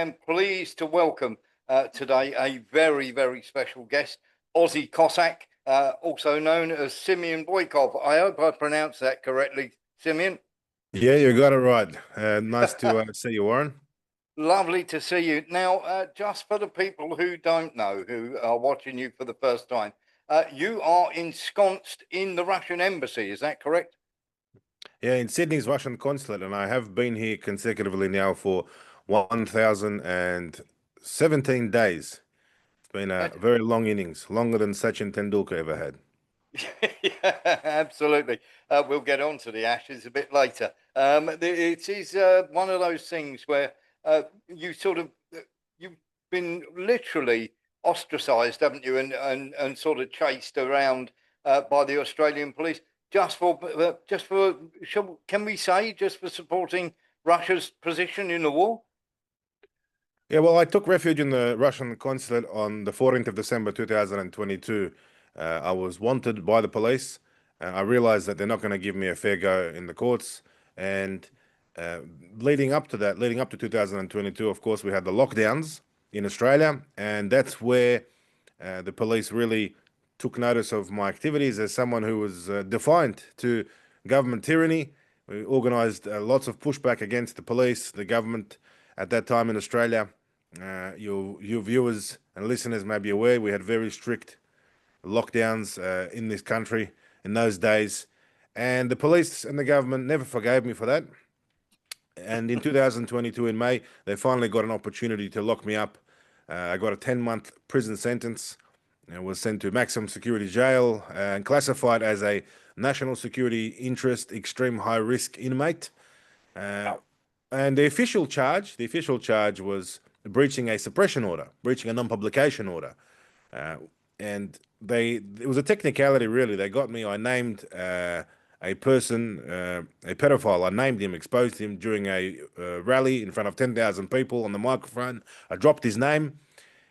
am pleased to welcome today a very, very special guest, Aussie Cossack, also known as Simeon Boykov. I hope I pronounced that correctly, Simeon. Yeah, you got it right. Nice to see you, Warren. Lovely to see you. Now, just for the people who don't know, who are watching you for the first time, you are ensconced in the Russian embassy. Is that correct? Yeah, in Sydney's Russian Consulate, and I have been here consecutively now for 1,017 days. It's been a very long innings, longer than Sachin Tendulkar ever had. Yeah, absolutely. We'll get on to the Ashes a bit later. It is one of those things where you sort of you've been literally ostracised, haven't you, and sort of chased around by the Australian police can we say just for supporting Russia's position in the war? Yeah, well, I took refuge in the Russian Consulate on the 14th of December 2022. I was wanted by the police. I realized that they're not going to give me a fair go in the courts. And uh, leading up to 2022, of course, we had the lockdowns in Australia. And that's where the police really took notice of my activities as someone who was defiant to government tyranny. We organized lots of pushback against the police, the government at that time in Australia. Your viewers and listeners may be aware we had very strict lockdowns in this country in those days, and the police and the government never forgave me for that. And in 2022, in May, they finally got an opportunity to lock me up. I got a 10-month prison sentence and was sent to maximum security jail and classified as a national security interest, extreme high risk inmate. And the official charge was breaching a suppression order, breaching a non-publication order. Uh, and it was a technicality, really. They got me. I named a person, a pedophile. I named him, exposed him during a rally in front of 10,000 people on the microphone. I dropped his name,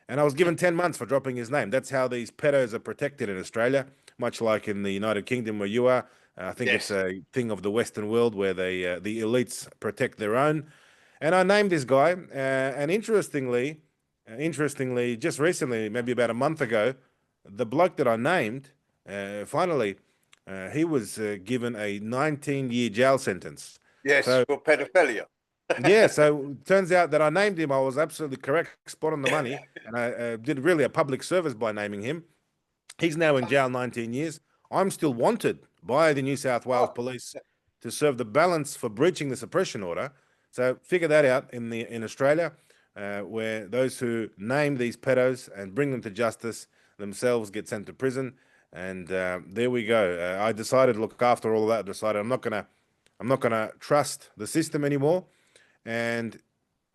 and I was given 10 months for dropping his name. That's how these pedos are protected in Australia, much like in the United Kingdom where you are. I think it's Yes. a thing of the Western world where the elites protect their own. And I named this guy, and interestingly, just recently, maybe about a month ago, the bloke that I named, finally, he was given a 19-year jail sentence. Yes, So for pedophilia. yeah, so it turns out that I named him. I was absolutely correct, spot on the money, and I did really a public service by naming him. He's now in jail 19 years. I'm still wanted by the New South Wales Oh, Police to serve the balance for breaching the suppression order. So figure that out in Australia, where those who name these pedos and bring them to justice themselves get sent to prison. And there we go. I decided, look, after all of that, I decided I'm not gonna trust the system anymore. And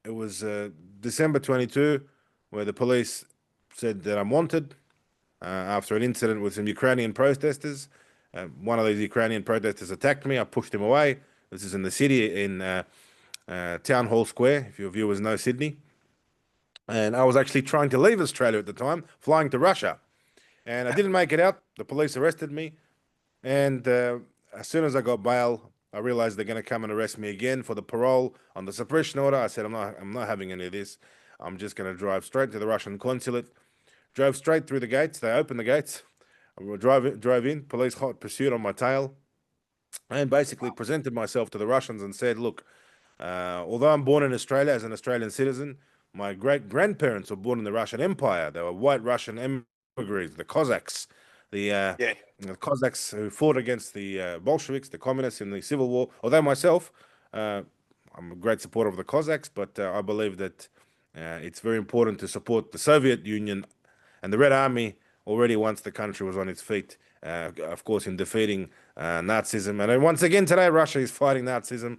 it was December 22 where the police said that I'm wanted after an incident with some Ukrainian protesters. One of these Ukrainian protesters attacked me. I pushed him away. This is in the city in Town Hall Square, if your viewers know Sydney. And I was actually trying to leave Australia at the time, flying to Russia. And I didn't make it out. The police arrested me. And as soon as I got bail, I realized they're going to come and arrest me again for the parole on the suppression order. I said, I'm not having any of this. I'm just going to drive straight to the Russian consulate. Drove straight through the gates. They opened the gates. I drove in, police hot pursuit on my tail, and basically presented myself to the Russians and said, look, although I'm born in Australia as an Australian citizen, my great grandparents were born in the Russian Empire. They were white Russian emigres, the Cossacks, yeah. the Cossacks who fought against the Bolsheviks, the communists in the Civil War. Although myself, uh, I'm a great supporter of the Cossacks, but I believe that it's very important to support the Soviet Union and the Red Army already once the country was on its feet, of course, in defeating Nazism. And then once again today, Russia is fighting Nazism.